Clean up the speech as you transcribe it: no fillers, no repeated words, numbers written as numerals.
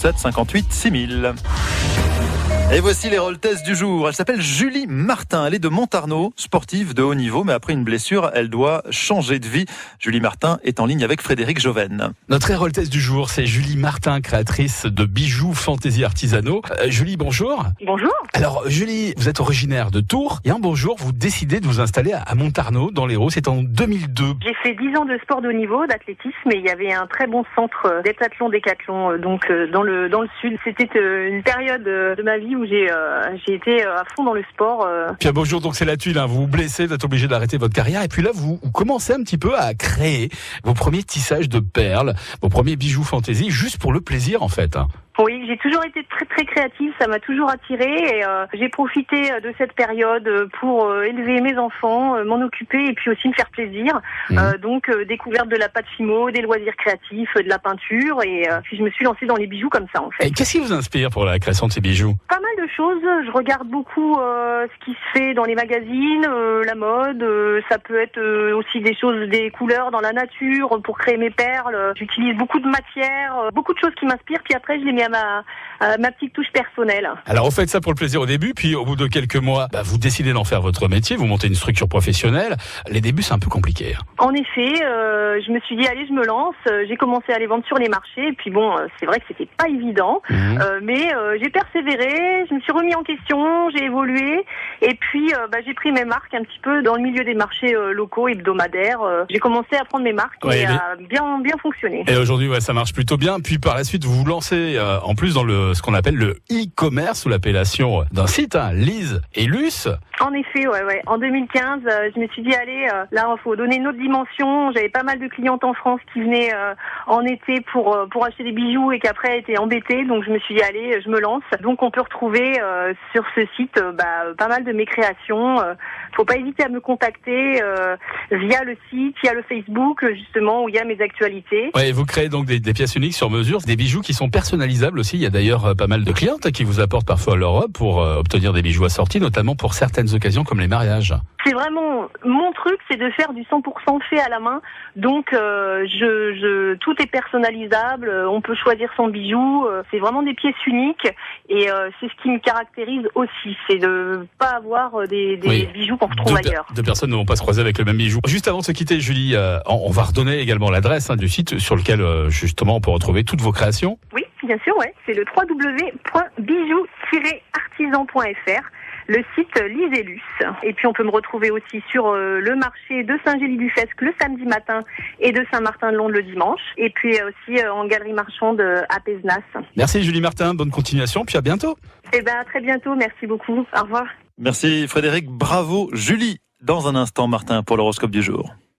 07 58 6000. Et voici les rôles tests du jour. Elle s'appelle Julie Martin. Elle est de Montarnot, sportive de haut niveau, mais après une blessure, elle doit changer de vie. Julie Martin est en ligne avec Frédéric Joven. Notre rôle test du jour, c'est Julie Martin, créatrice de bijoux fantaisie artisanaux. Julie, bonjour. Bonjour. Alors, Julie, vous ê't originaire de Tours et un beau jour, vous décidez de vous installer à Montarnot, dans l'Hérault. C'est en 2002. J'ai fait 10 ans de sport de haut niveau, d'athlétisme, et il y avait un très bon centre d'heptathlon décathlon donc dans le sud. C'était une période de ma vie où j'ai été à fond dans le sport. Puis un beau jour, donc c'est la tuile, hein. Vous vous blessez, vous êtes obligé d'arrêter votre carrière. Et puis là, vous commencez un petit peu à créer vos premiers tissages de perles, vos premiers bijoux fantaisie, juste pour le plaisir, en fait. Oui, j'ai toujours été très très créative, ça m'a toujours attirée et j'ai profité de cette période pour élever mes enfants, m'en occuper et puis aussi me faire plaisir. Donc découverte de la pâte fimo, des loisirs créatifs, de la peinture et puis je me suis lancée dans les bijoux comme ça en fait. Et qu'est-ce qui vous inspire pour la création de ces bijoux ? Pas mal de choses, je regarde beaucoup ce qui se fait dans les magazines, la mode, ça peut être aussi des choses, des couleurs dans la nature pour créer mes perles. J'utilise beaucoup de matières, beaucoup de choses qui m'inspirent puis après je les mets à ma petite touche personnelle. Alors vous faites ça pour le plaisir au début, puis au bout de quelques mois, vous décidez d'en faire votre métier, vous montez une structure professionnelle. Les débuts, c'est un peu compliqué. En effet, je me suis dit allez, je me lance. J'ai commencé à les vendre sur les marchés, et puis bon, c'est vrai que c'était pas évident, mais j'ai persévéré, je me suis remis en question, j'ai évolué, et puis j'ai pris mes marques un petit peu dans le milieu des marchés locaux, hebdomadaires. J'ai commencé à prendre mes marques et à bien fonctionner. Et aujourd'hui, ça marche plutôt bien. Puis par la suite, vous vous lancez en plus dans ce qu'on appelle le e-commerce sous l'appellation d'un site, Lise et Luce. En effet, ouais. En 2015, je me suis dit allez, là, il faut donner une autre dimension. J'avais pas mal de clientes en France qui venaient en été pour acheter des bijoux et qui après étaient embêtées. Donc je me suis dit allez, je me lance. Donc on peut retrouver sur ce site pas mal de mes créations. Faut pas hésiter à me contacter via le site, via le Facebook justement où il y a mes actualités. Ouais, vous créez donc des pièces uniques sur mesure, des bijoux qui sont personnalisables aussi. Il y a d'ailleurs pas mal de clientes qui vous apportent parfois leur robe pour obtenir des bijoux assortis, notamment pour certaines occasions comme les mariages. C'est vraiment mon truc, c'est de faire du 100% fait à la main. Donc tout est personnalisable, on peut choisir son bijou, c'est vraiment des pièces uniques et c'est ce qui me caractérise aussi, c'est de pas avoir des bijoux qu'on retrouve ailleurs. Deux personnes ne vont pas se croiser avec le même bijou. Juste avant de se quitter, Julie, on va redonner également l'adresse du site sur lequel justement on peut retrouver toutes vos créations. Oui, bien sûr, c'est le www.bijoux-artisan.fr. Le site Lise et Luce. Et puis on peut me retrouver aussi sur le marché de Saint-Gély-du-Fesque le samedi matin et de Saint-Martin-de-Londe le dimanche. Et puis aussi en galerie marchande à Pézenas. Merci Julie Martin, bonne continuation, puis à bientôt. À très bientôt, merci beaucoup. Au revoir. Merci Frédéric, bravo Julie. Dans un instant, Martin, pour l'horoscope du jour.